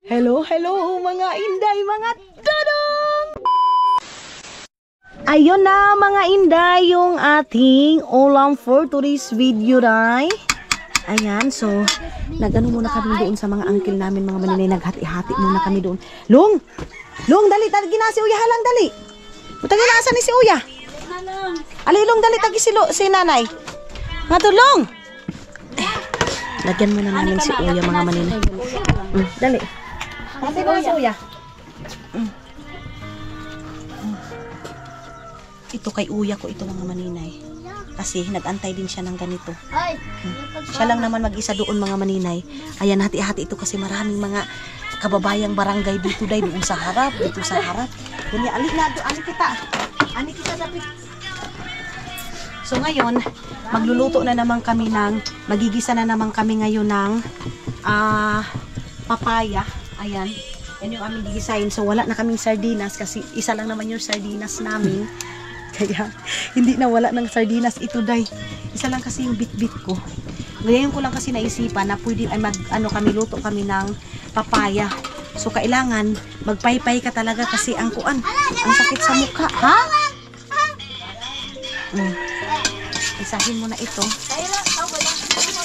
Hello, hello mga inday, mga dodong! Ayun na mga inday, yung ating ulam for today's video, day. Ayan, so, nag-ano muna kami doon sa mga uncle namin, mga maninay, naghati-hati muna kami doon. Long, dali, tagi na si Uya, halang, dali. Tagi na, asan ni si Uya? Alilong, dali, tagi si nanay. Nga to, Long. Lagyan muna namin si Uya, mga maninay. Dali. Kasi doon si Uya. Ito kay Uya ko, ito mga maninay. Kasi nag-antay din siya ng ganito. Siya lang naman mag-isa doon mga maninay. Ayan, hati-hati ito kasi maraming mga kababayang barangay dito day, doon sa harap, dito sa harap. Kunya, alik na doon, alik kita dapit. So ngayon, magluluto na naman kami magigisa na naman kami ngayon ng papaya. Ayan, yan yung aming gigisahin. So wala na kaming sardinas kasi isa lang naman yung sardinas namin. Kaya hindi na wala ng sardinas ito, day. Isa lang kasi yung bit-bit ko. Ngayon ko lang kasi naisipan na pwede ay kami luto kami ng papaya. So kailangan magpaypay ka talaga kasi ang sakit sa mukha, ha? Isahin mo na ito.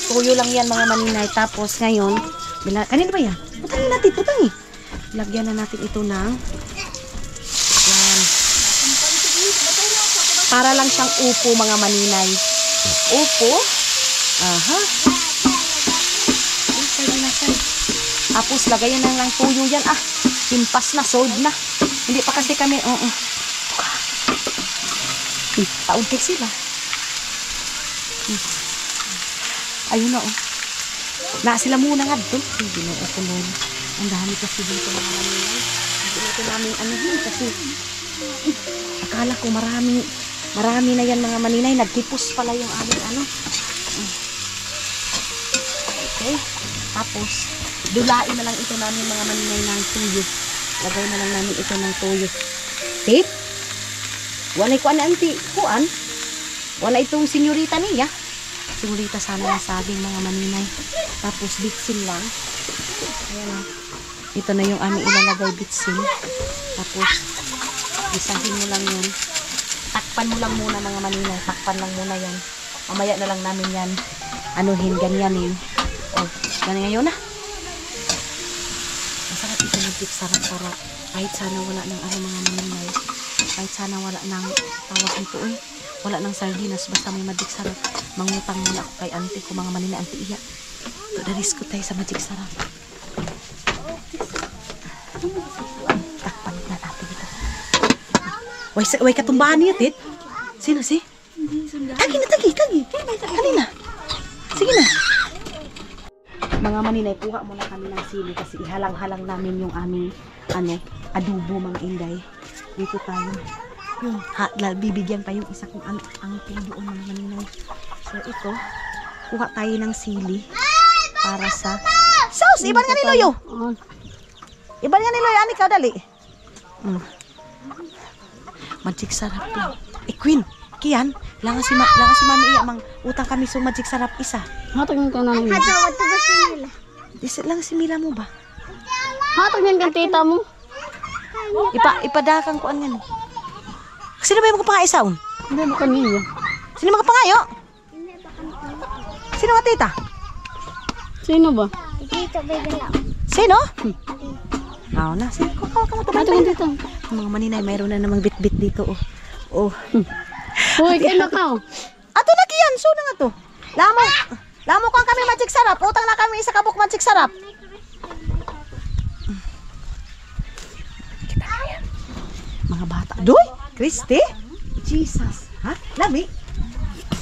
Tuyo lang yan mga maninay. Tapos ngayon, kanina ba yan? Putangin. Lagyan na natin ito ng para lang siyang upo mga maninay. Upo. Aha. Tapos lagayan na lang tuyo yan. Himpas na, sold na. Hindi pa kasi kami, taunti sila. Ayun na, na sila muna nga doon. Hindi na ako nun. Ang dami kasi dito mga maninay. Hindi natin namin anuhin kasi akala ko marami na yan mga maninay. Nagtipos pala yung aming Okay. Tapos, dulain na lang ito namin mga maninay ng tuyo. Lagay na lang namin ito ng tuyo. Tip? Walay ko anti. Kuan? Wala itong senyorita niya. Senyorita sana na saging mga maninay. Tapos, bitsin lang. Ayan. Ito na yung aming ilalagay bitsin. Tapos, isahin mo lang yun. Takpan mo lang muna mga maninay. Takpan lang muna yan. Mamaya na lang namin yan anuhin, ganyanin. Ganyan ngayon na. Masarap ito ng tip, sarap-sarap. Kahit sana wala ng mga maninay. Kahit sana wala ng tawag nito wala ng sardinas. Basta may magic sarap. Mangutang muna ako kay auntie ko mga maninay. Auntie Iya. Daris ko tayo sa magic sarap. Takpan na natin ito. Way katumbahan niya, Tit. Sino si? Tagi. Halina. Sige na. Mga maninay, kuha muna kami ng sili kasi ihalang-halang namin yung aming adobo mga inday. Dito tayo. Bibigyan pa yung isa kong angkin doon mga maninay. So ito, kuha tayo ng sili para sa sauce. Iban nga ni Loyo. Iban nga ni Loyo. Ani ka, dali. Magic sarap to. Queen, kiyan, langan si Mami Iya mang utang kami so magic sarap isa. Hatag ng kanan mo. Hatag ba si Mila? Lang si Mila mo ba? Hatag ng kan tita mo. Ipadakang kuan nga. Sino ba yung magpangaisaon? Hindi ba kaniya? Sino magpangayo? Sino nga tita? Sino ba? Tito baby lang. Sino? Na, sino ko Hatag ng tita. Mga maninay, mayroon na namang bit-bit dito. Hoy, kay Macau. Ato na kiyan, so na nga to. Lamo kang kami magic sarap. Utang na kami isa kabuk magic sarap. Kita na yan. Mga bata. Doy, Christy? Jesus. Ha? Lami?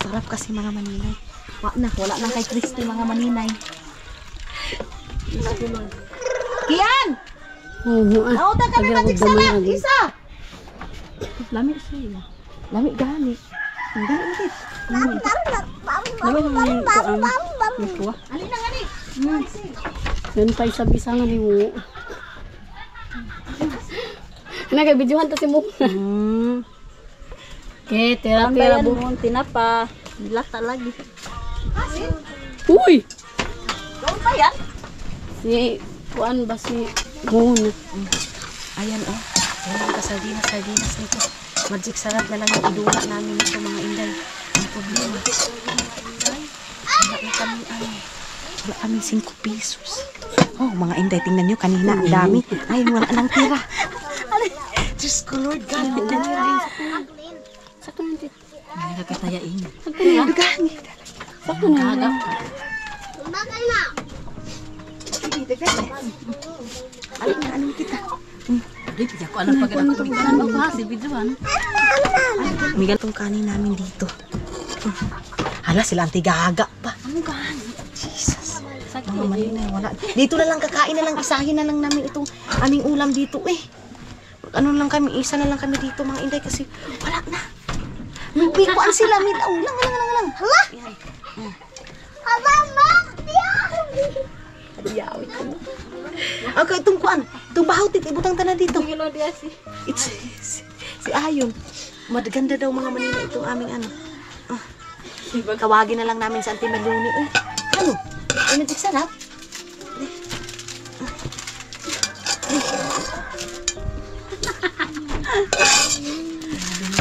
Sarap kasi mga maninay. Wala nang kay Christy mga maninay. Kiyan! Nautang kami magic sarap. Isa! Lami siya. Lami gani. Ang gani ulit. Lami ng kuan. Kuha. Ali na gani. Yan pa isa-bisa nga ni mo. Nagabidyohan to si mo. Okay, tira-tira buhon tinapa. Lata lagi. Asin? Uy! Gawin pa yan? Si kuan ba si Muna. Ayan oh. Ayan ang sardinas nito. Magic sarap na lang yung idula namin ito mga inday. Ang problema. Wala na kami wala kami 5 pesos. Oh, mga inday, tingnan nyo kanina ang dami. Ay, wala nang tira. Diyos ko Lord God. Sakto na dito. Ay, nakatayain. Sakto na. Dagangin. Sakto na. Gagap. Bakal na. Sige, dagangin. Anong kita? Dito ako alam pag ano ba si videoan. May ganitong kanin namin dito. Hala, sila ang tigaga pa. Ano gani? Jesus. Sakto Mga malinay, wala. Dito na lang kakain na lang, isahin na lang namin itong aming ulam dito eh. Ano lang kami, isa na lang kami dito mga inday kasi wala na. May pikuan sila, may lang. Hala! Yan. Aba, ma! Adiyaw ito. Okay, itong kuan. Itong bahawtit, ibutang ta na dito. Kilo dia si. It's si Ayon. Maganda daw mga manila itong aming ano. Tawagin na lang namin sa Auntie Maluni. Ano? Ay, magic sarap.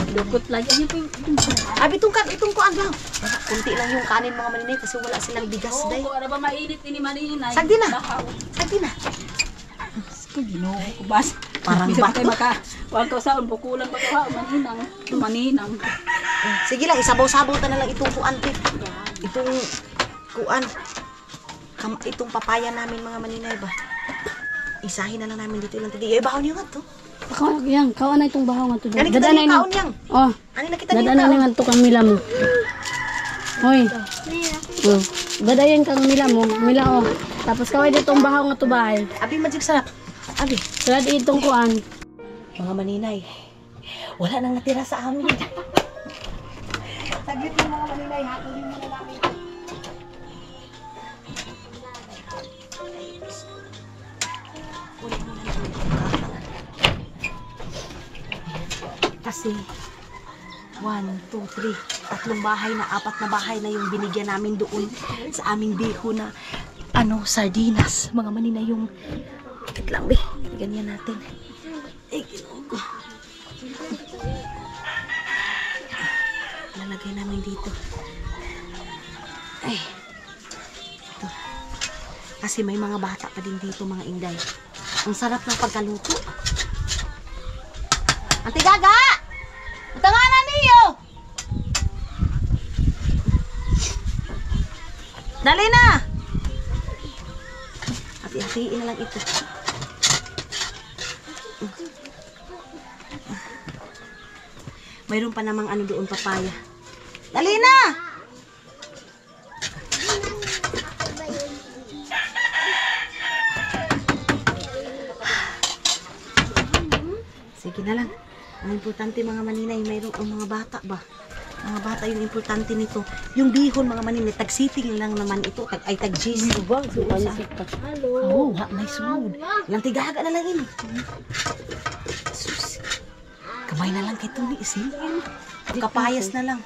Dukot lagi niyo po. Abi, itong kuan lang. Kunti lang yung kanin mga maninay kasi wala silang bigas day. Ano ba mainit ini maninay? Sagdi na. Sagdi na. Ko Ginoo ko bas. Parang Bisa bato. kay maka. Wag ko saon bukulan pa ka maninang. Maninang. Sige lang, isabaw-sabaw ta na lang itong kuan, te. Itong kuan. Itong papaya namin mga maninay ba. Isahin na lang namin dito ilang tadi. Bahaw niyo nga to. Ako yang kaw na itong bahaw nga to. Ano kita niyo kaon yang? Oh. Ano nakita niyo Dadaan na kaon? nga to kang mila mo. Hoy. Oh. Gadayan kang mila mo. Mila oh. Tapos kaway ditong bahaw nga to bahay. Abi, magic sarap. Abi. Sala itong kuan. Mga maninay, wala nang natira sa amin. Saglit yung mga maninay, hatulin mo na namin. Kasi 1, 2, 3, 3 bahay na 4 na bahay na yung binigyan namin doon sa aming biho na sardinas. Mga maninay yung bakit lang be, ganyan natin. Ay, Ginoo ko. Lalagay namin dito. Ay. Ito. Kasi may mga bata pa din dito, mga inday. Ang sarap ng pagkaluto. Ante Gaga! Tanganan niyo! Dali na! Hati-hatiin na lang ito. Mayroon pa namang ano doon, papaya. Dali na! Sige na lang. Ang importante mga maninay, mayroong mga bata ba? Mga bata yung importante nito. Yung bihon mga maninay, tag-sitting lang naman ito. Tag-gis. Hello. Oh, nice food. Ilang tigaga na lang yun. Sus. Kamay na lang kay Tuni, isin. Kapayas na lang.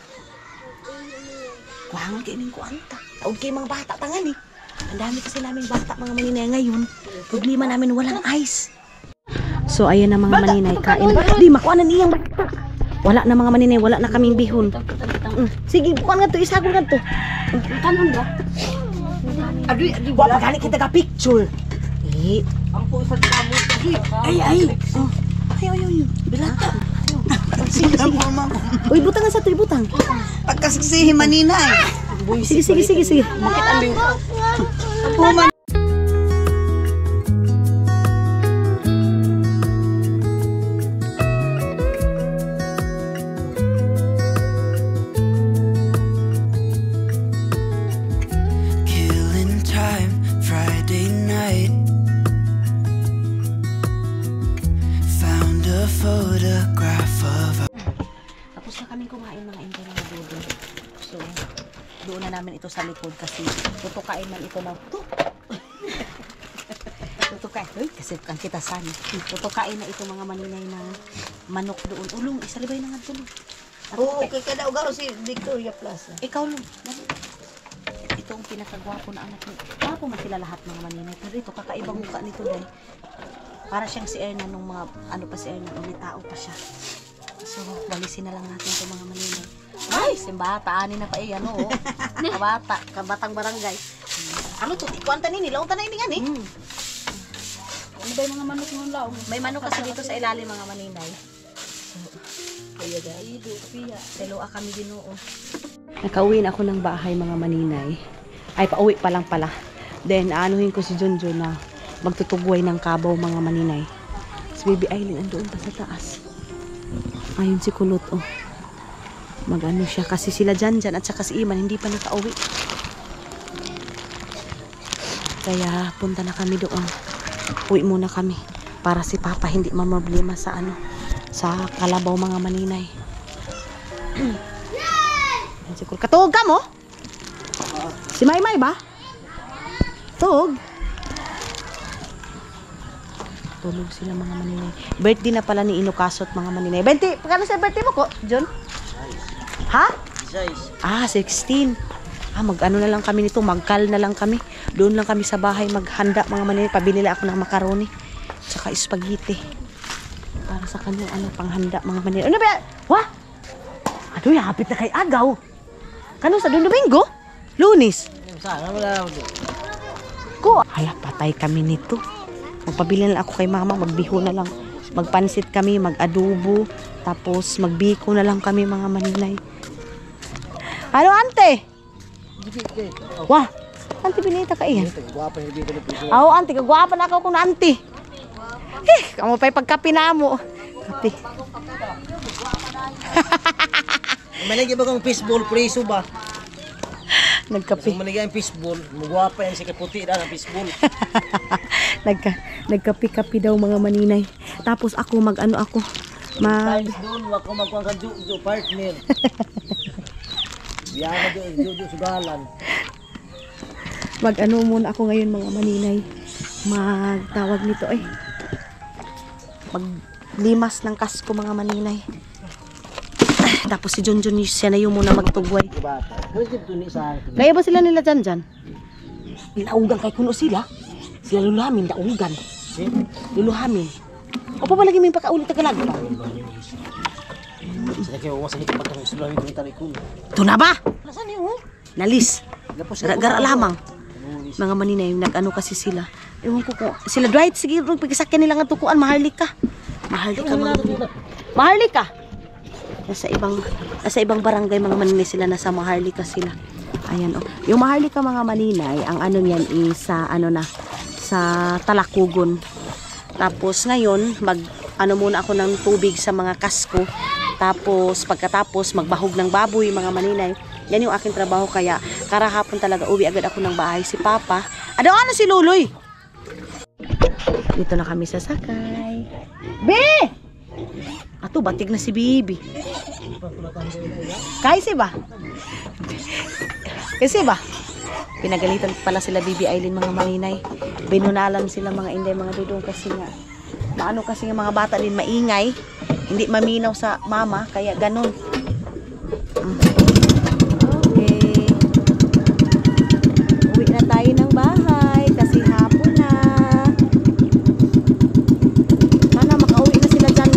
Kuhangan kayo ng kuanta. Taod kayo mga bata tangan eh. Ang dami kasi namin bata mga maninay ngayon. Problema namin walang ice. So ayan na mga maninay, kain na. Di, makuha na niyang bata. Wala na mga maninay, wala na kaming bihon. Sige, kuha nga to, isagon nga to. Kanon ba? Wala pa gani kita ka picture. Eh. Ang pusa sa mo. Ay. Oh. Ay. Bilata. Sige. Uy, butang nga sa to, butang. Pagkasiksihin maninay. Sige. Makit ang Puman. Killing time, Friday night. Found a photograph of Tapos na kaming kumain mga inday na dodo. So, doon na namin ito sa likod kasi tutukain man ito ng tutukain. Uy, kasi ang kitasan. Tutukain na ito mga maninay ng manok doon. Ulong, isalibay na nga tulong. Oo, kay kada ugaw si Victoria Plaza. Ikaw lang. Ito ang pinakagwapo na anak mo. Gwapo man sila lahat mga maninay. Pero ito, kakaibang mukha nito dahil. Para siyang si Erna nung mga, ano pa si Erna, may tao pa siya. So, walisin na lang natin itong mga maninay. Ay, simbata, ani na pa eh, ano, kabatang barangay. Ano to, ikuan tanin nila, unta na ini nga ni. Ano ba yung mga manok ng laong? May manok kasi dito sa ilalim mga maninay. Kaya dahil, piya. Teloa kami Ginoo. Nakauwi na ako ng bahay mga maninay. Ay, pauwi pa lang pala. Then, aanuhin ko si Junjun na magtutugway ng kabaw mga maninay. Si Baby Aileen andoon pa sa taas. Ayun si Kulot, oh. Mag-ano siya. Kasi sila Janjan at saka si Iman hindi pa nakauwi. Kaya punta na kami doon. Uwi muna kami. Para si Papa hindi mamroblema sa ano. Sa kalabaw mga maninay. Katuog ka mo? Si Maymay ba? Tuog? Tulog sila mga maninay. Birthday na pala ni Inukasot mga maninay. 20, pagkano sa birthday mo ko, John? Ha? 16. Mag-ano na lang kami nito, magkal na lang kami. Doon lang kami sa bahay maghanda mga maninay. Pabili lang ako ng macaroni. Tsaka spaghetti. Para sa kanyang panghanda mga maninay. Ano ba? Wah! Adoy, hapit na kay agaw. Kano sa Domingo? Lunes? Ko. Ay, patay kami nito. Magpabili na lang ako kay mama. Magbiho na lang. Magpansit kami, mag-adobo. Tapos magbiko na lang kami mga maninay. Ano, ante? Wah, ante binita ka iyan. Oo, ante. Kagwapa na ako kung na ante. Kamu pa'y pagkapi na mo. Kapi. Malagi ba kang fishball preso ba? Nagkapi. Malagi ang fishball, magwapa yan si kaputi na ng fishball. Nagkapi-kapi daw mga maninay. Tapos ako mag-ano ako. Times doon, wag ko magkuhan ka jo partner. Biyaga jo sugalan. Mag-ano muna ako ngayon mga maninay. Magtawag nito maglimas ng kasko mga maninay. Tapos si Junjun siya na yung muna magtugway. Kaya ba sila nila dyan? Naugan kay kuno sila. Sila luluhamin, daugan. Luluhamin. O pa palagi may pakaulit na galag pa. Sila kayo sa hikip pagkang isulahin ko ni Tarikun. Ito na ba? Nasaan yun? Nalis. Gara lamang. Mga maninay, nag-ano kasi sila. Ewan ko kung sila dwight, sige, pagkasakyan nila nga tukuan, maharlika. Maharlika. Nasa ibang barangay mga maninay sila, nasa Maharlika sila. Ayan oh. Yung Maharlika mga maninay, ang ano niyan is sa sa Talakugon. Tapos ngayon, ano muna ako ng tubig sa mga kasko. Tapos pagkatapos magbahog ng baboy mga maninay. Yan yung aking trabaho, kaya karahapon talaga uwi agad ako ng bahay. Si Papa, ano si Luloy? Dito na kami sasakay. Be! Ato, batig na si Bibi. Kasi ba? Pinagalitan pala sila Bibi Aileen mga maninay. Binunalan sila mga inday mga dudong kasi nga. Maano kasi nga mga bata din maingay. Hindi maminaw sa mama, kaya ganun. Okay. Uwi na tayo ng bahay kasi hapon na. Sana makauwi na sila dyan.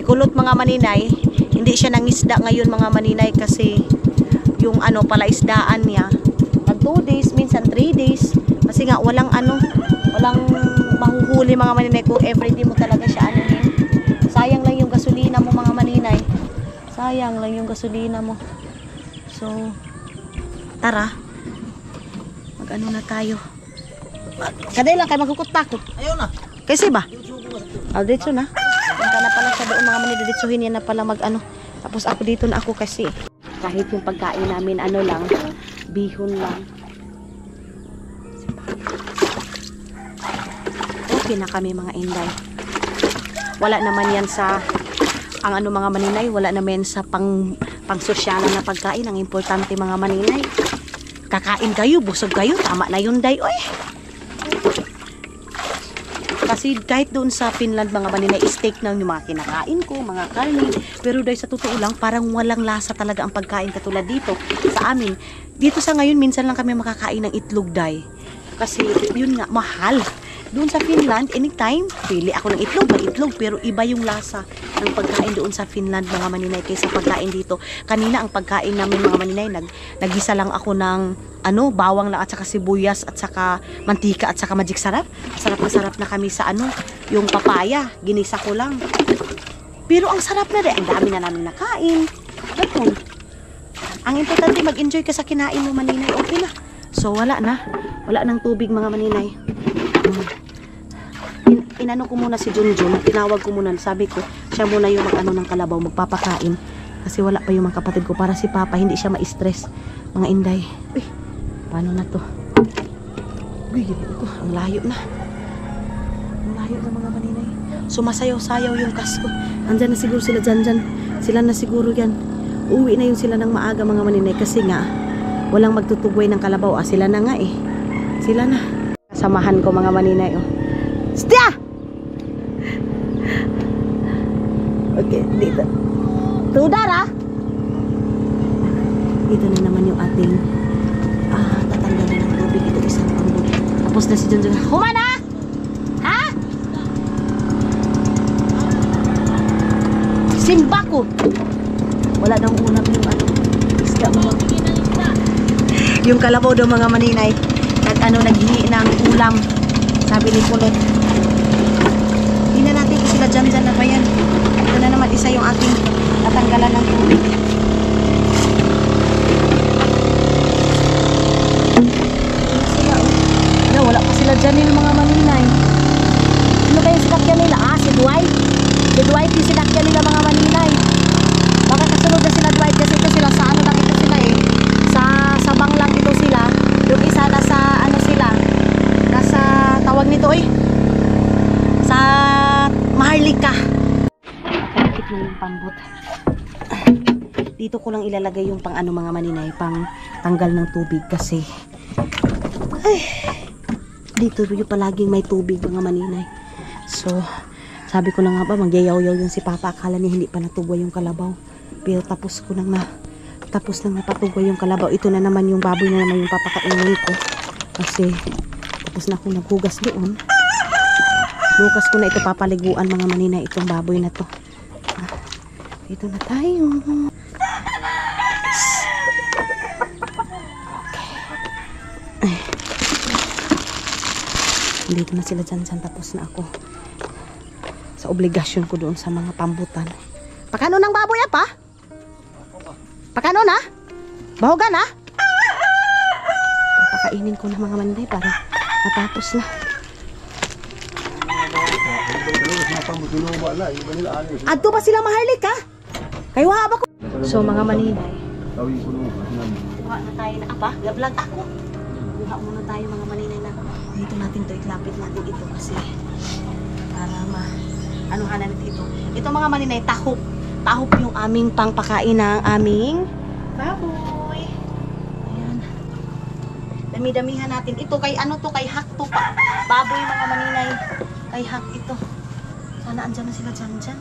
Kulot mga maninay, hindi siya nangisda ngayon mga maninay kasi yung pala isdaan niya tag 2 days, minsan 3 days kasi nga walang mahuhuli mga maninay kung everyday mo talaga siya sayang lang yung gasolina mo mga maninay, sayang lang yung gasolina mo. So tara, mag-ano na tayo, kaday lang kayo magkukot-pakot. Ayaw na. Kasi ba? Aldritso na. Punta na pala siya doon mga manididitsuhin niya na pala mag-ano. Tapos ako dito na ako kasi kahit yung pagkain namin lang, bihon lang. Okay na kami mga inday. Wala naman yan sa mga maninay, wala naman sa Pangsosyalan na pagkain ang importante mga maninay. Kakain kayo, busog kayo, tama na yun day, oy. Kasi kahit doon sa Finland mga maninay, steak na yung mga kinakain ko, mga karne. Pero day sa totoo lang, parang walang lasa talaga ang pagkain katulad dito sa amin. Dito sa ngayon, minsan lang kami makakain ng itlog day. Kasi yun nga, mahal. Doon sa Finland, anytime, pili ako ng itlog, may itlog. Pero iba yung lasa ng pagkain doon sa Finland, mga maninay, kaysa pagkain dito. Kanina, ang pagkain namin, mga maninay, nagisa lang ako ng bawang lang at saka sibuyas at saka mantika at saka magic sarap. Sarap na kami sa yung papaya. Ginisa ko lang. Pero ang sarap na rin. Ang dami na namin nakain. Ganun. Ang importante, mag-enjoy ka sa kinain mo, maninay. Okay na. So, wala na. Wala ng tubig, mga maninay. Inano ko muna si Junjun, tinawag ko muna, sabi ko, siya muna yung ng kalabaw, magpapakain. Kasi wala pa yung mga kapatid ko, para si Papa hindi siya ma-stress. Mga inday. Uy, paano na to? Uy, ito, ang layo na. Ang layo na mga maninay. Sumasayaw-sayaw yung kasko. Andyan na siguro sila dyan. Sila na siguro yan. Uwi na yun sila ng maaga mga maninay. Kasi nga, walang magtutugway ng kalabaw. Sila na nga eh. Sila na. Kasamahan ko mga maninay. Oh. Stia! Okay, dito. Tudara! Dito na naman yung ating tatanggalin ng tubig. Ito isang pambod. Tapos na si Junjun. Humana! Ha? Simba ko! Wala nang ulam yung isda mo. Yung kalabaw daw mga maninay. Naghihi ng ulam. Sabi ni Kulot. Hindi na natin kung sila dyan na ba yan. Ito na naman isa yung ating tatanggalan ng tubig. Wala pa sila dyan yung mga maninay. Ano ba yung sinakyan nila? Si Dwight. Si Dwight yung sinakyan nila mga maninay. Baka kasunod na sila Dwight kasi ito sila sa lang ito sila eh. Sa Sabang lang ito sila. Yung isa nasa sila. Nasa tawag nito eh. Sa Maharlika. Nakakit na yung pambot. Dito ko lang ilalagay yung pang mga maninay, pang tanggal ng tubig kasi dito yung palaging may tubig mga maninay. So sabi ko na nga ba, magyayaw-yaw yung si Papa, akala niya hindi pa natugwa yung kalabaw. Pero tapos nang napatugwa yung kalabaw. Ito na naman yung baboy na naman yung papakainin ko. Kasi tapos na akong naghugas doon. Bukas ko na ito papaliguan mga maninay, itong baboy na to. Dito na tayo. Okay. Dito na sila dyan. Tapos na ako sa obligasyon ko doon sa mga pambutan. Pakano ng baboy pa? Pakano na? Bahogan na? Pakainin ko na mga maninay para matapos na. Adto ba sila Maharlika? Kayo ba ko? So mga maninay, kuha na tayo na vlog ako. Kuha muna tayo mga maninay na dito natin to, iklapit natin ito kasi para anuhan na natin ito. Ito mga maninay, tahop yung aming pangpakain ng aming baboy. Ayan. Dami-damihan natin. Ito kay kay hak to pa. Baboy mga maninay. Kay hak ito. Sana andyan na sila dyan.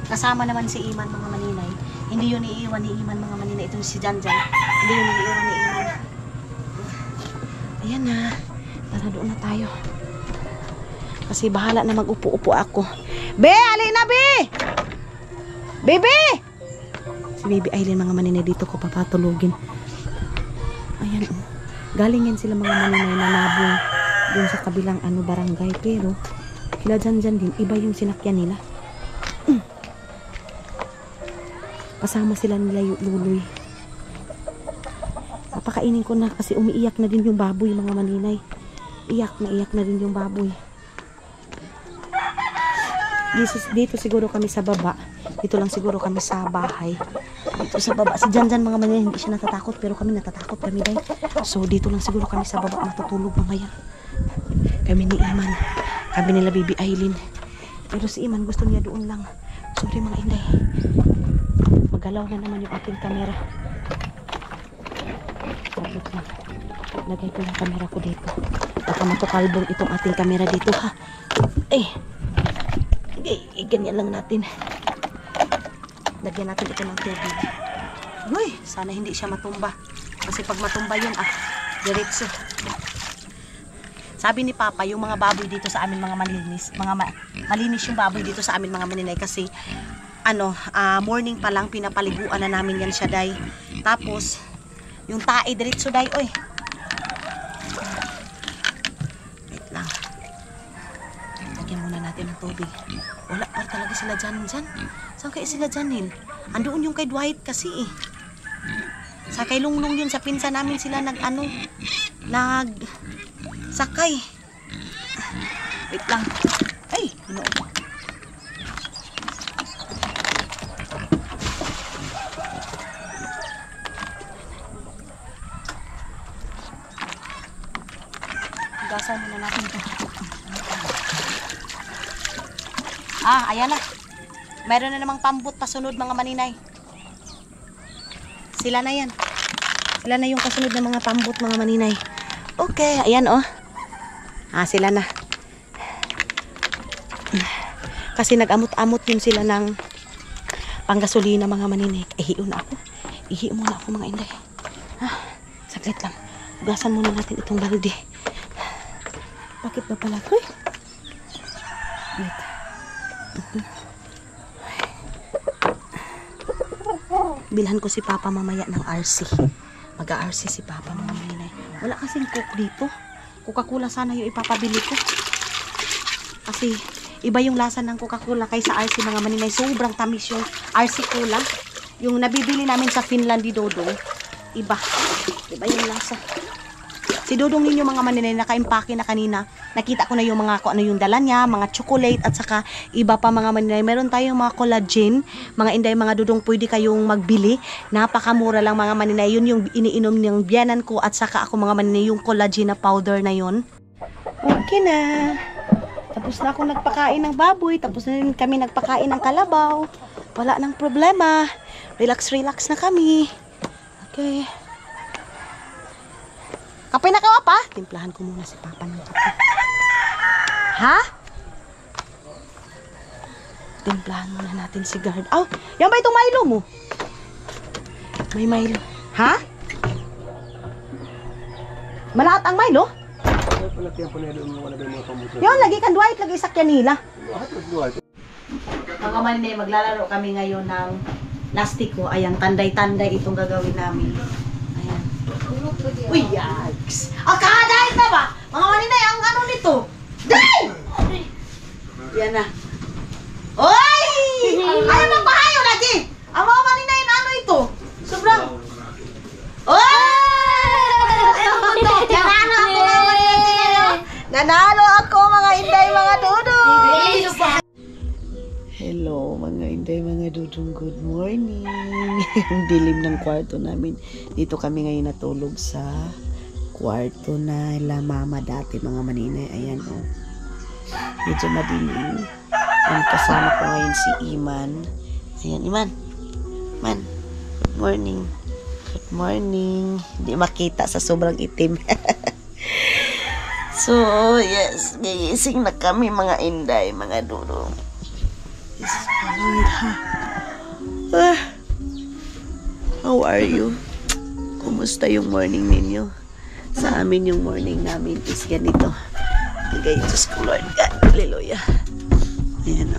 Kasama naman si Iman mga maninay. Hindi yun iiwan ni Iman mga maninay. Ito si Janjan. Hindi yun iiwan ni Iman. Ayan na. Tara doon na tayo. Kasi bahala na mag-upo-upo ako. Be! Alin na, Be! Bebe! Si Baby Aileen mga maninay, dito ko papatulugin. Ayan oh. Galing yan sila mga maninay na nabong doon sa kabilang barangay. Pero sila dyan din. Iba yung sinakyan nila. Kasama sila nila Luloy. Papakainin ko na kasi umiiyak na din yung baboy mga maninay. Iyak na din yung baboy. Dito siguro kami sa baba. Dito lang siguro kami sa bahay. Dito sa baba. Si Janjan mga maninay hindi siya natatakot pero kami natatakot kami dahil. So dito lang siguro kami sa baba matutulog mamaya. Kami ni Iman. Kami nila Baby Aileen. Pero si Iman gusto niya doon lang. Sorry mga inday. Gumagalaw na naman yung ating camera. Sabot lang. Lagay ko yung camera ko dito. Baka matukalbong itong ating camera dito ha. Ganyan lang natin. Lagyan natin ito ng tubig. Uy, sana hindi siya matumba. Kasi pag matumba yun, diretso. Sabi ni Papa, yung mga baboy dito sa amin mga malinis. Malinis yung baboy dito sa amin mga maninay. Kasi, morning pa lang, pinapaliguan na namin yan siya, day. Tapos, yung tae, diretso, day, oy. Wait lang. Lagyan muna natin ng tubig. Wala pa talaga sila dyan. Saan kaya sila dyan, Andoon yung kay Dwight kasi Sa kay Lunglong yun, sa pinsa namin sila sakay. Wait lang. Ay, ginoo ko. Gasan muna natin ito. Ayan na. Mayroon na namang pambot pasunod mga maninay. Sila na yan. Sila na yung kasunod ng mga pambot mga maninay. Okay, ayan sila na. Kasi nag-amot-amot yun sila ng panggasolina mga maninay. Ihiyo na ako. Ihiyo muna ako mga inday. Saglit lang. Ugasan muna natin itong balde. Bakit ba pala? Wait. Bilhan ko si Papa mamaya ng RC. Mag-RC si Papa mga maninay. Wala kasing coke dito. Coca-Cola sana yung ipapabili ko. Kasi iba yung lasa ng Coca-Cola kaysa RC mga maninay. Sobrang tamis yung RC Cola. Yung nabibili namin sa Finland di Dodong. Iba yung lasa. Si Dodong ninyo mga maninay, naka-impake na kanina. Nakita ko na yung mga yung dala niya, mga chocolate at saka iba pa mga maninay. Meron tayong mga collagen, mga inday, mga Dodong, pwede kayong magbili. Napakamura lang mga maninay. Yun yung iniinom ng biyanan ko at saka ako mga maninay, yung collagen na powder na yun. Okay na. Tapos na ako nagpakain ng baboy. Tapos na rin kami nagpakain ng kalabaw. Wala nang problema. Relax na kami. Okay. Kape na ka, pa? Timplahan ko muna si Papa ng kape. Ha? Timplahan muna natin si Guard. Yan ba itong Milo mo? May Milo. Ha? Malahat ang Milo? Yan, lagi kan Dwight, lagi sakyan nila. Mga maninay, maglalaro kami ngayon ng lastiko. Ayan, tanday-tanday itong gagawin namin. Ayan. Uy, yikes! Kahit na ba? Mga maninay, ang ano nito? Day! Yan na. Uy! Ayaw magpahayo lagi! Ang mga maninay na ano ito? Sobrang... Uy! Nanalo ako mga inday, mga dudong! Hello mga inday, mga dudong, good morning! Ang dilim ng kwarto namin. Dito kami ngayon natulog sa kwarto na la mama dati mga maninay. Ayan medyo madilim. Ang kasama ko ngayon si Iman. Ayan, Iman. Man, good morning. Good morning. Hindi makita sa sobrang itim. So, yes, gigising na kami mga inday, mga dudong. This is Lord, ha? How are you? Kumusta yung morning ninyo? Sa amin yung morning namin is ganito. Hanggang Diyos ko, Lord God. Hallelujah. Ayan,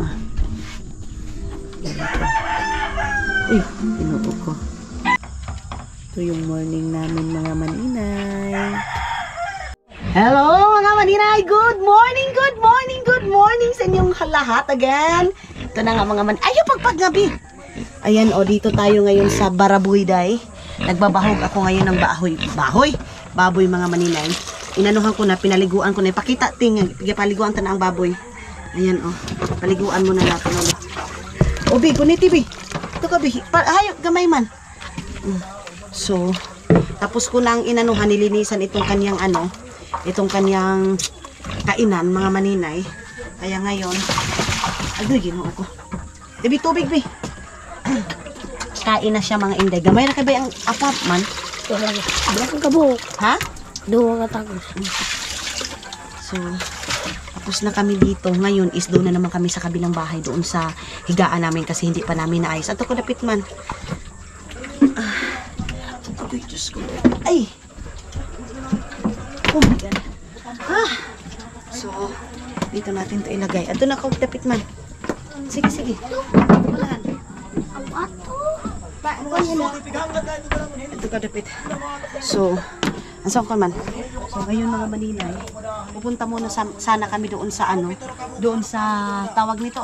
ganito. Uy, pinupo ko. Ito yung morning namin mga maninay. Hello mga maninay! Good morning! Good morning! Good morning sa inyong lahat again. Ito na nga mga maninay. Ayaw pagpaggabi! Ayan dito tayo ngayon sa Barabuy day. Nagbabahog ako ngayon ng baboy mga maninay. Inanuhan ko na, pinaliguan ko na. Ipakita paliguan ta na ang baboy. Ayan paliguan muna natin ulit. Bi, kuniti bi. Ito ka bi. Hayop gamay man. So, tapos ko nang inanuhan, nilinisan itong kanyang itong kanyang kainan mga maninay. Kaya ngayon, agoy ginoo ko. Bi, tubig bi. kain na siya mga inday. Gamay na kay ba ang apartment? Wala kang kabuhok. Ha? Duwa ka tagos. So, tapos na kami dito. Ngayon is doon na naman kami sa kabilang bahay. Doon sa higaan namin kasi hindi pa namin naayos. Ato ko dapit man. Ay, Diyos ko. Ay! Oh my God. So, dito natin to ilagay. Ato na ko dapit man. Sige, sige. Wala. Ito ka dapit. So, asan ka man? So, ngayon mga maninay, pupunta muna sana kami doon sa doon sa tawag nito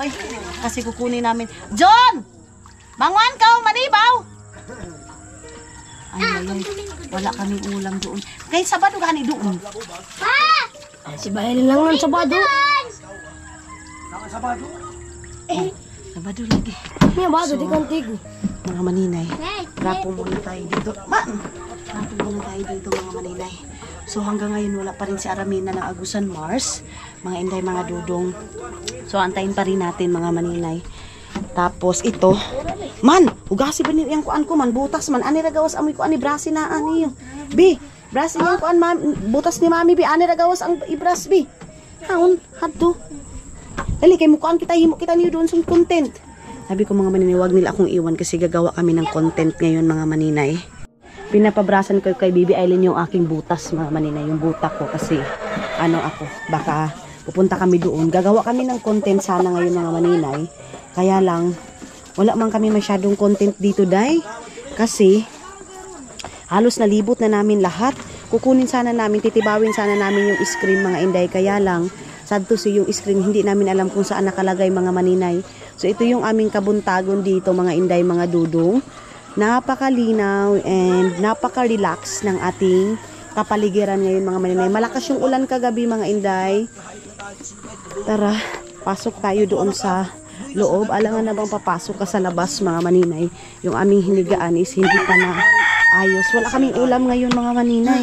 kasi kukunin namin. John! Bangon ka, manibaw! Ay, wala kaming ulam doon. Kaya Sabado gani doon. Si Bayan lang ng Sabado. Sabado lagi. May Sabado, di kang tigo. Mga maninay, rapo muna tayo dito. Rapo muna tayo dito mga maninay. So hanggang ngayon wala pa rin si Aramina ng Agusan Mars. Mga inday, mga dudong. So antayin pa rin natin mga maninay. Tapos ito, man, hugasi ba niyo yung kuan ko man, butas man, ani ragawas amoy ko ani brasi na ani yung. Bi, brasi yung kuan man, butas ni mami bi, ani ragawas ang ibras bi. Haon, hadto. Dali kay mukuan kita, himo kita niyo doon sa content. Sabi ko mga maninay, wag nila akong iwan kasi gagawa kami ng content ngayon mga maninay. Pinapabrasan ko kay Bibi Aileen yung aking butas mga maninay, yung butak ko kasi ako, baka pupunta kami doon. Gagawa kami ng content sana ngayon mga maninay. Kaya lang, wala man kami masyadong content dito, day. Kasi, halos nalibot na namin lahat. Kukunin sana namin, titibawin sana namin yung screen, mga inday. Kaya lang, sad to see yung screen, hindi namin alam kung saan nakalagay, mga maninay. So, ito yung aming kabuntagon dito, mga inday, mga dudong. Napakalinaw and napaka-relax ng ating kapaligiran ngayon, mga maninay. Malakas yung ulan kagabi, mga inday. Tara, pasok tayo doon sa loob. Alangan na bang papasok ka sa labas mga maninay? Yung aming hinigaan is hindi pa na ayos. Wala kaming ulam ngayon mga maninay.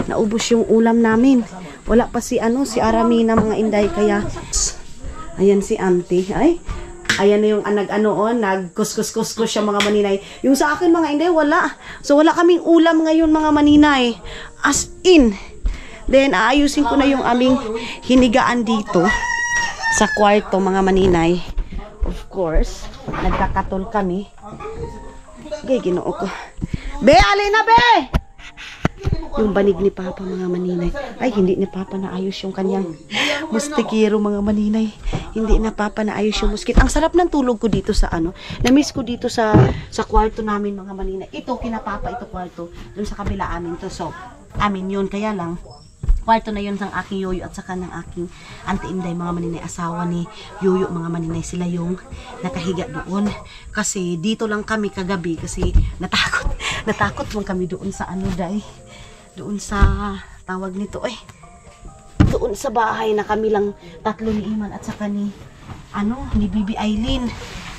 Naubos yung ulam namin. Wala pa si si Aramina mga inday. Kaya ayan si auntie. Ay, ayan na yung nagkuskus-kuskus siya mga maninay. Yung sa akin mga inday wala. So wala kaming ulam ngayon mga maninay. As in. Then aayusin ko na yung aming hinigaan dito sa kwarto mga maninay. Of course, nagkakatol kami. Gay, ginoo ko. Be, alin na be! Yung banig ni Papa mga maninay. Ay, hindi ni Papa na ayos yung kanyang mustikero mga maninay. Hindi na Papa na ayos yung muskit. Ang sarap ng tulog ko dito sa Na-miss ko dito sa kwarto namin mga maninay. Ito, kina Papa, ito kwarto. Doon sa kabila amin to. So, amin yun. Kaya lang, kwarto na yun ng aking yoyo at saka ng aking auntie Inday, mga maninay, asawa ni yoyo mga maninay. Sila yung nakahiga doon kasi dito lang kami kagabi kasi natakot man kami doon sa day, doon sa tawag nito doon sa bahay na kami lang tatlo ni Iman at saka ni Bibi Aileen.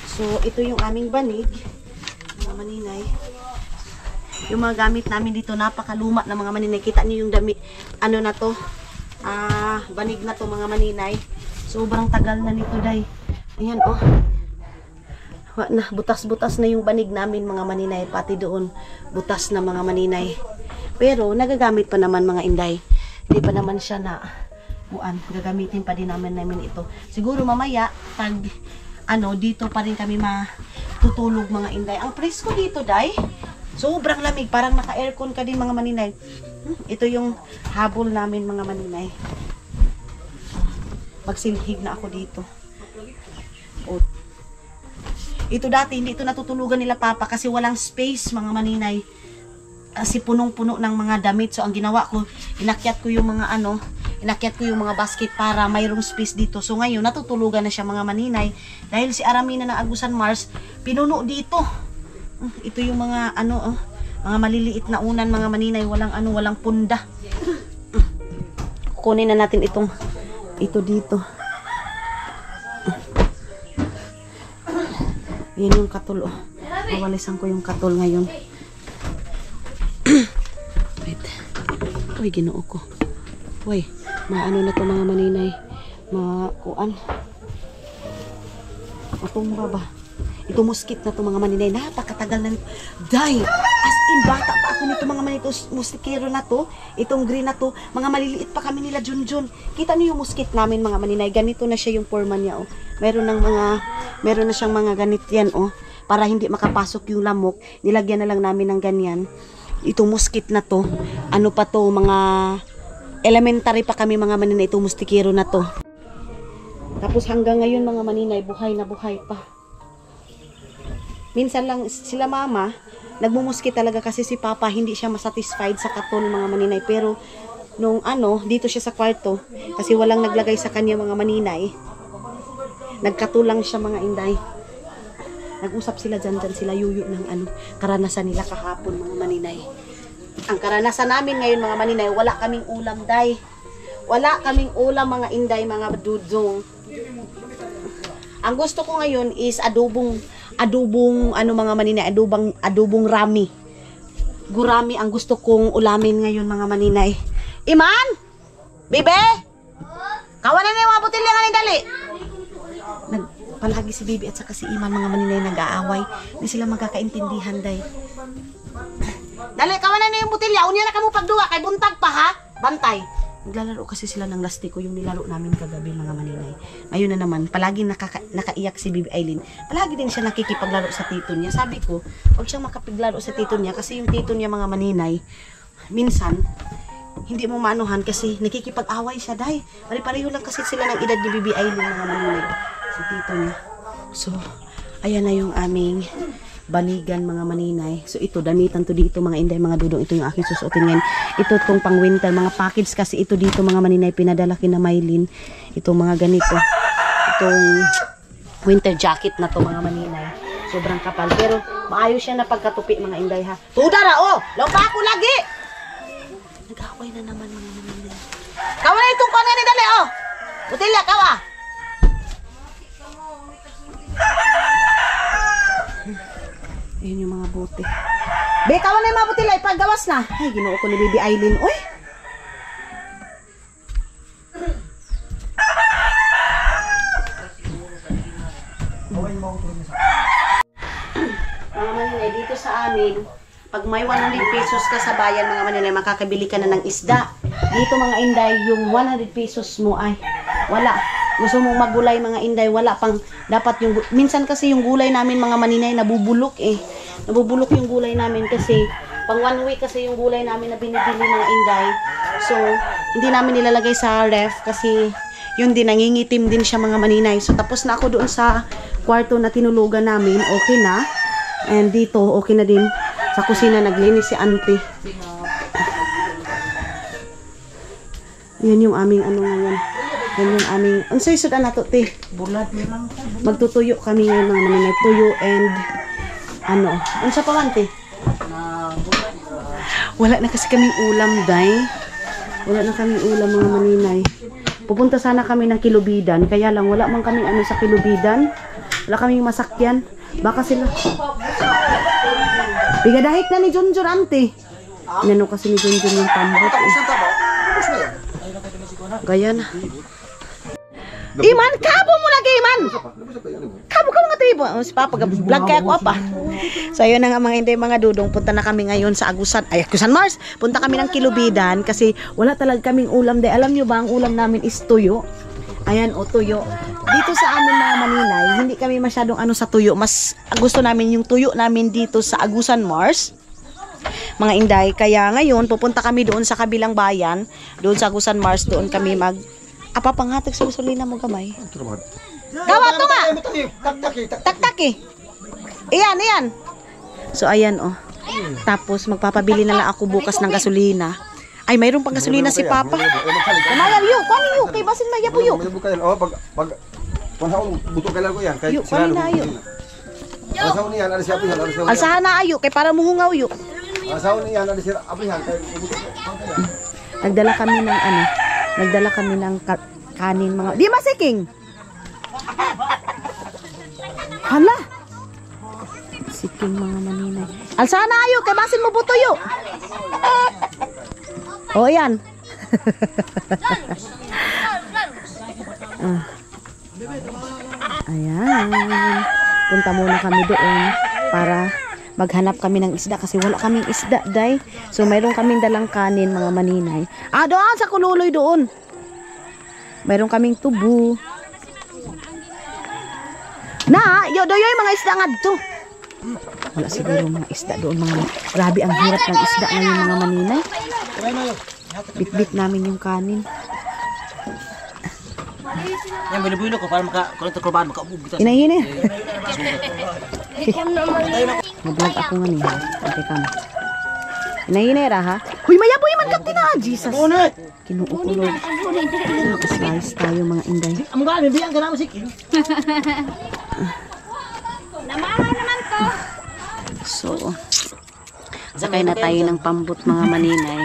So ito yung aming banig mga maninay. Yung mga gamit namin dito, napakaluma na mga maninay. Kita niyo yung damit, na to, banig na to mga maninay. Sobrang tagal na nito, day. Ayan, butas-butas na yung banig namin mga maninay. Pati doon, butas na mga maninay. Pero, nagagamit pa naman mga inday. Hindi pa naman siya na, gagamitin pa din namin ito. Siguro mamaya, dito pa rin kami matutulog mga inday. Ang presko dito, day. Sobrang lamig, parang naka-aircon ka din mga maninay. Ito yung habol namin mga maninay. Magsilhig na ako dito. Ito dati, hindi ito natutulugan nila Papa kasi walang space mga maninay. Kasi punong-puno ng mga damit. So ang ginawa ko, inakyat ko yung mga basket para mayroong space dito. So ngayon, natutulugan na siya mga maninay. Dahil si Aramina ng Agusan Mars, pinuno dito. Ito yung mga mga maliliit na unan mga maninay, walang punda. Kunin na natin ito dito. Yan yung katol Nawalisan ko yung katol ngayon. Wait. Uy, ginoo ko. Uy, na to mga maninay. Makuan. Matumba ba? Ito muskit na to mga maninay. Napakatagal na nito. Day! As in, bata pa ako nito mga manito. Mustikero na to. Itong green na to. Mga maliliit pa kami nila Junjun. Kita niyo yung muskit namin mga maninay. Ganito na siya yung forma niya. Oh. Meron na siyang mga ganit yan. Oh. Para hindi makapasok yung lamok. Nilagyan na lang namin ng ganyan. Itong muskit na to. Ano pa to? Mga elementary pa kami mga maninay. Itong mustikero na to. Tapos hanggang ngayon mga maninay, buhay na buhay pa. Minsan lang sila mama, nagmumuski talaga kasi si papa hindi siya masatisfied sa katon mga maninay. Pero nung dito siya sa kwarto, kasi walang naglagay sa kanya mga maninay, nagkatulang siya mga inday. Nag-usap sila dyan sila yuyo ng karanasan nila kahapon mga maninay. Ang karanasan namin ngayon mga maninay, wala kaming ulam day. Wala kaming ulam mga inday, mga dudong. Ang gusto ko ngayon is adobong mga maninay, adobong rami. Gurami ang gusto kong ulamin ngayon mga maninay. Iman! Bibe! Kawanan na yung mga butilya nga ni dali. Palagi si Bibi at saka si Iman mga maninay nag-aaway. Hindi sila magkakaintindihan day. Dali, kawanan na yung butilya. Unya na ka mo pagduwa kay buntag pa ha. Bantay. Naglalaro kasi sila ng lastiko yung nilaro namin kagabi mga maninay. Ngayon na naman, palagi nakaiyak si Bibi Aileen. Palagi din siya nakikipaglaro sa tito niya. Sabi ko, huwag siyang makapiglaro sa tito niya kasi yung tito niya mga maninay, minsan, hindi mo maanuhan kasi nakikipag-away siya dahil pare-pareho lang kasi sila ng edad ni Bibi Aileen mga maninay. Si tito niya. So, ayan na yung aming banigan mga maninay. So ito, damitan to dito mga inday, mga dudong. Ito yung aking susuotin ngayon. Ito tong pang winter, mga package kasi ito dito mga maninay, pinadala kina Maylin. Ito mga ganito. Itong winter jacket na to mga maninay. Sobrang kapal. Pero maayos siya na pagkatupi mga inday ha. Tudara oh! Lopa ako lagi! Nag-away na naman mga maninay. Kawa na itong kanya ni dali oh! Butilya, kawa! Ayan yung mga bote. Be, kawan na yung mga butilay. Paggawas na. Ay, ginoo ko ni Bibi Aileen. Uy! Mga maninay, dito sa amin, pag may 100 pesos ka sa bayan, mga maninay, makakabili ka na ng isda. Dito mga inday, yung 100 pesos mo ay wala. Gusto mong magulay mga inday, wala pang dapat yung minsan kasi yung gulay namin mga maninay nabubulok eh. Nabubulok yung gulay namin kasi pang 1 week kasi yung gulay namin na binibili mga inday. So, hindi namin nilalagay sa ref kasi yun din nangingitim din siya mga maninay. So, tapos na ako doon sa kwarto na tinulugan namin, okay na. And dito, okay na din. Sa kusina naglinis si auntie. Yan yung aming ngayon. Yan yung aming, unsay sudan na to, te? Bulat mo lang. Magtutuyo kami ngayon mga maninay. Tuyo and, unsa pa man, te? Wala na kasi kaming ulam, day. Wala na kaming ulam mga maninay. Pupunta sana kami ng Kilubidan, kaya lang wala man kaming sa Kilubidan. Wala kaming masakyan. Baka sila. Bigadahit na ni Junjun, ante. Inano kasi ni Junjun yung tambot. Gaya na. Iman, kabo mo lagi, Iman! Kabo ka mga tibo. Si Papa, vlog kaya ko apa. So, ayun na nga mga hindi, mga dudong. Punta na kami ngayon sa Agusan Mars. Punta kami ng Kilubidan kasi wala talaga kaming ulam. De. Alam nyo ba, ang ulam namin is tuyo. Ayan, tuyo. Dito sa amin mga maninay, hindi kami masyadong sa tuyo. Mas gusto namin yung tuyo namin dito sa Agusan Mars. Mga inday, kaya ngayon pupunta kami doon sa kabilang bayan, doon sa Agusan Mars, doon kami panghatig sa gasolina mo gamay. Gawa to nga. Taktaki. Iyan. So ayan oh. Tapos magpapabili na lang ako bukas ng gasolina. Ay, mayroon pang gasolina si Papa. Kamayaw yo, kunin yo kay basin maya po yo. Oh, pag panahon buto kailan ko yan kay sila. Asaw niyan, ali siya pihan, alsahan na ayo kay para muhungaw yo. Asaw niyan, ali siya apihan kay Nagdala kami ng kanin mga. Di masiking. Hala. Siking mga maninay. Alsahan na ayo kay basin mo buto yo. Oh, yan. Ayan. punta muna kami doon para maghanap kami ng isda kasi wala kaming isda, day. So, mayroon kaming dalang kanin, mga maninay. Doon sa kululoy doon. Mayroon kaming tubo. Doyoy mga isda nga dito. Wala siguro mga isda doon, mga grabe ang hirap ng isda ngayon, mga maninay. Bit-bit namin yung kanin. Yan, binubulo ko para makakulabaan, makaubog kita. Hinahinay. Mag-vlog ako nga niya. Okay ka na. Hinahinay ra, ha? Huy, mayaboy man ka tina, Jesus. Kinuukulog. Slice tayo, mga inday. Ang mga bibiyang ka naman sikin. Namahaw naman to. So, sakay na tayo ng pambot, mga maninay.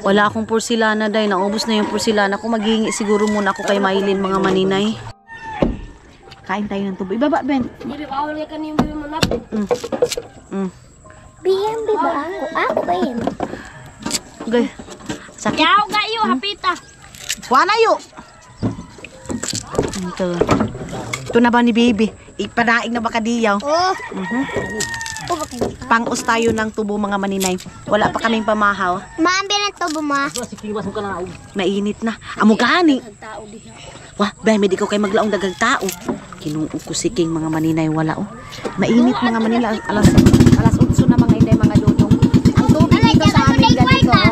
Wala akong porsilana, day. Naubos na yung porsilana ko. Maghihingi siguro muna ako kay Maylin, mga maninay. Kain tayo ng tubo. Ibaba, Ben. Hindi bawal ka kanina mo na. BM, di ba? Ako ba yun? Okay. Sakit. Yaw gayo hapita. Wana yu. Ito na ba ni baby? Ipanaig na ba kadiyaw? Oh. Pang-us tayo ng tubo, mga maninay. Wala pa kaming pamahaw. Maambil na to buma. Sikiwas mo ka na. Mainit na. Amo gani. Wah, bay, may di ko kay maglaong dagang tao. Kinuo ko si King, mga maninay, wala oh. Mainit, mga maninay. Alas 8 na, mga inday, mga dudong. Ang tubig dito sa amin ganito, oh.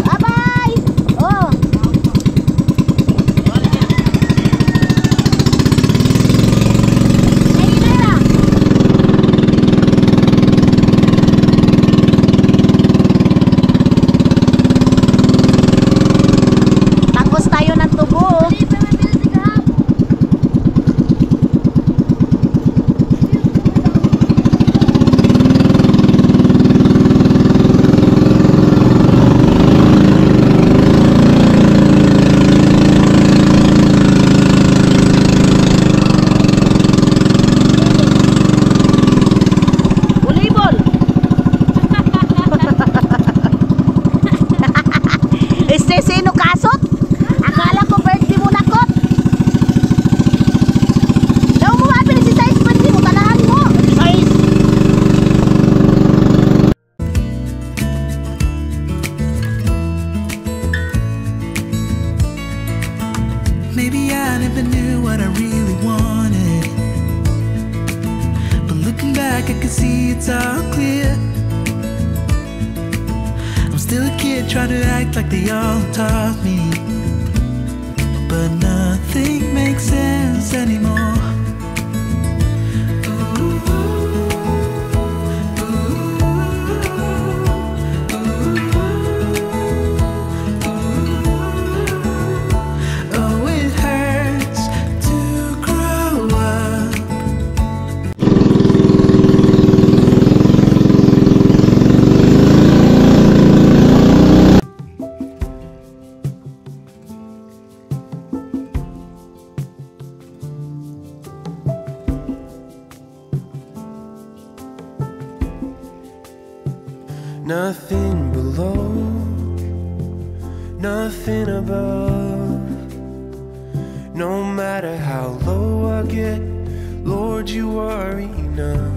Bye-bye! Oh. Tangos tayo ng tubo. Volleyball. Sino kasot? Akala ko birthday mo nakot. Daw mo mapin si size birthday mo, tanahan mo. Size. Maybe I never knew what I really wanted, but looking back I can see it's all clear. I'm still a kid trying to act like they all taught me, but nothing makes sense anymore. Oh, it hurts to grow up. Nothing below, nothing above. No matter how low I get, Lord, you are enough.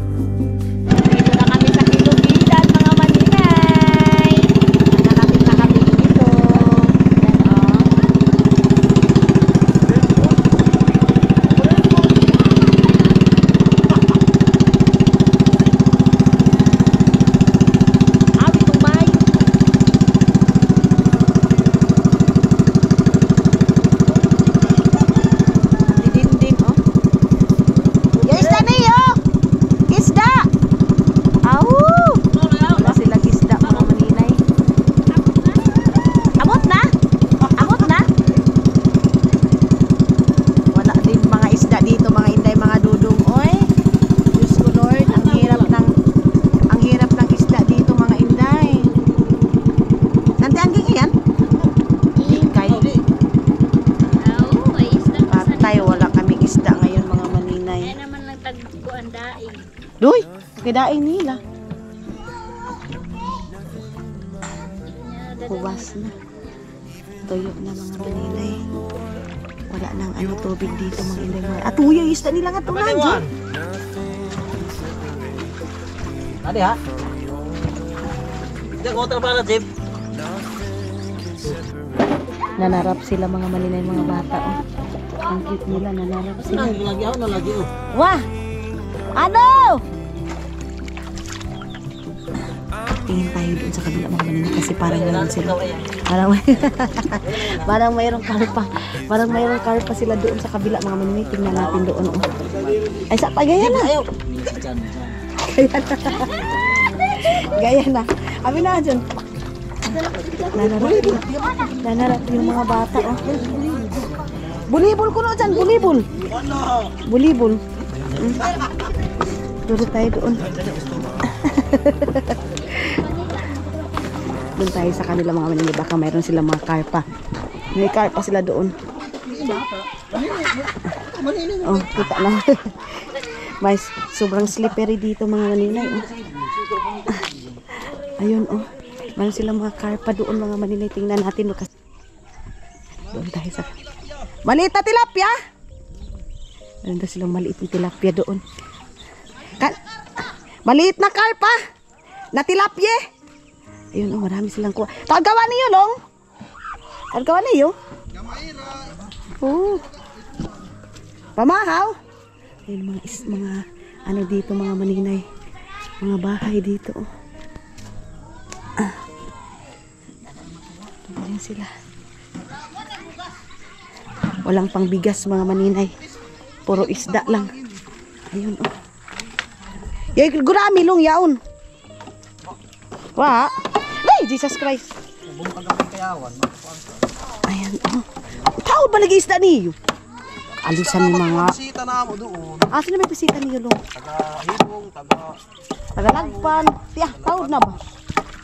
Dito na kami sa Kilubidan, mga maninay. Nakakapit na kami dito. Yan, itong bahay. Didindim, oh. Yung isda niyo! Isda! Aw! Wala silang isda, mga maninay. Abot na? Abot na? Wala din mga isda dito, mga inday, mga dudong. Oy! Diyos ko, Lord, ang hirap ng isda dito, mga inday. Nanti angging iyan? Ikay. Patay, wala kaming isda ngayon, mga maninay. Naman lang tagpuan daing. Doy, kidaing nila. Kuwas na. Tuyo na, mga maninay. wala nang ano tubig dito mga inday. At uy, yung isda nila nga tulang. Adi ha? Hindi, kontra pa na, Jeep. Nanarap sila mga maninay mga bata. Oh. Ang cute nila, nanarap sila. Nalagi ako, nalagi ako. Wah! Ano? Tingin tayo doon sa kabila mga maninay kasi parang meron sila. Parang mayroong karpa. Parang mayroong karpa sila doon sa kabila mga maninay. Tingnan natin doon. Oh. Ay, sa pagaya na. Gaya na. Abi na dyan. Nanarap yung mga bata. Oh. Bulibol ko na dyan. Bulibol. Bulibol. Duro tayo doon. Doon tayo sa kanila mga maninay. Baka mayroon sila mga karpa. May karpa sila doon. Oh, kita na. May sobrang slippery dito mga maninay. Oh. Ayun oh. Mayroon sila mga karpa doon mga maninay. Tingnan natin. Doon tayo sa... Maliit na tilapia! Mayroon daw silang maliit na tilapia doon. Maliit na karpa! Na tilapia! Ayun oh, marami silang kuha. Tagawa niyo, Long! Tagawa niyo? Oh. Pamahaw! Ayun mga ano dito mga maninay. Mga bahay dito oh. Ayan sila. Walang pangbigas mga maninay. Puro isda lang. Ayun oh. Yay, gurami long yaon. Wa. Ay, Jesus Christ. Ayan oh. Taon ba lagi isda niyo? Alisan ni mga... Bisita na mo doon. Sino may bisita niyo long? Taga-hibong, Tagalagpan. Tiya, taon na ba?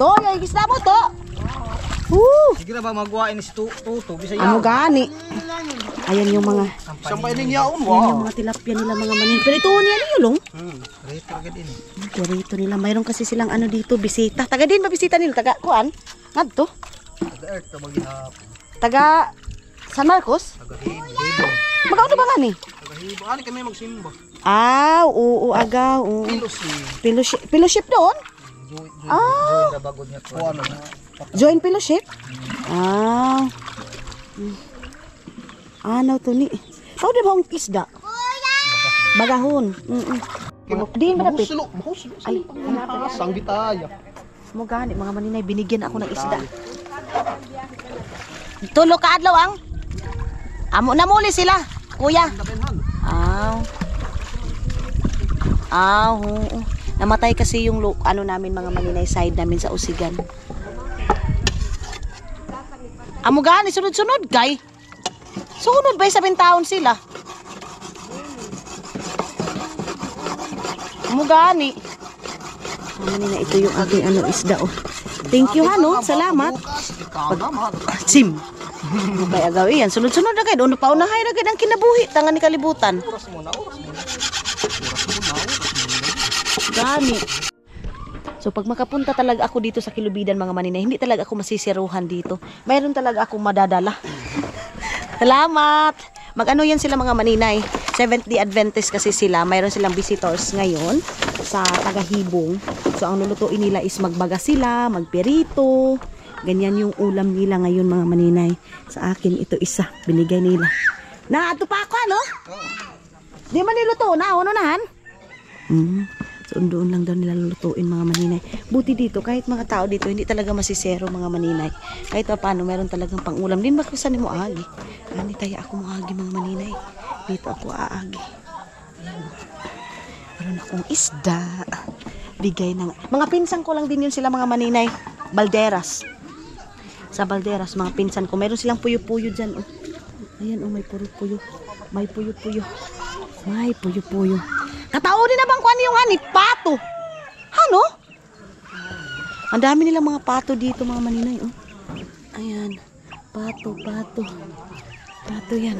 To, yung isda mo to. Sige na ba magawain ni si Tuto? Bisa Ano gani? Ayan yung mga... Sampay ning yaon Ayan mo. yung mga tilapia nila mga manin. Pero ito niya niyo long. Rito agad din. Dito nila. Mayroon kasi silang ano dito, bisita. Taga din ba bisita nila? Taga kuan? Ngadto? Taga-earth ka maghihapon. Taga San Marcos? Taga-hibong. Magkano ba gani? Taga-hibong. Ani kami magsimba. Oo, agaw. Oo. Pilos Fellowship doon? Joy na bagod niya ko. Ano na? Join fellowship? Ano to ni? Tao di ba ang isda? Bagahon. Di ba napit? Mahuslo. Ay, Sang bitaya. mo gani mga maninay, binigyan ako ng isda. Tulo ka adlaw ang? Amo na muli sila, kuya. Oo. Namatay kasi yung ano namin mga maninay side namin sa Usigan. Amo gani sunod-sunod kay. Sunod ba 7 taon sila? Amo gani. Maninay ito yung aking ano isda oh. Thank you no. Salamat. Sim. Kaya gawin yan. Sunod-sunod na kayo. Doon pa unahay na kayo ang kinabuhi. Tangan ni kalibutan. Gani. So pag makapunta talaga ako dito sa Kilubidan mga maninay, hindi talaga ako masisiruhan dito. Mayroon talaga akong madadala. Salamat. Mag-ano yan sila mga maninay. Seventh-day Adventist kasi sila. Mayroon silang visitors ngayon sa Taga-Hibong. So ang lulutuin nila is magbaga sila, magperito. Ganyan yung ulam nila ngayon mga maninay. Sa akin ito isa. Binigay nila. Ato pa ako ano? Di man niluto na. Ano nahan? So doon lang daw nila lulutuin mga maninay. Buti dito, kahit mga tao dito, hindi talaga masisero mga maninay. Kahit pa paano, meron talagang pang-ulam. Din ba kung saan mo aagi? Hindi tayo ako maagi mga maninay. Dito ako aagi. Meron akong isda. Bigay ng... Mga pinsan ko lang din yun sila mga maninay. Balderas. Sa Balderas, mga pinsan ko. Meron silang puyo-puyo dyan. Oh. Ayan, oh, may puyo-puyo. May puyo-puyo. May puyo-puyo. Katao din na bang kuan yung ani? Pato. Ano? Ang dami nilang mga pato dito mga maninay. Oh. Ayan. Pato, pato. Pato yan.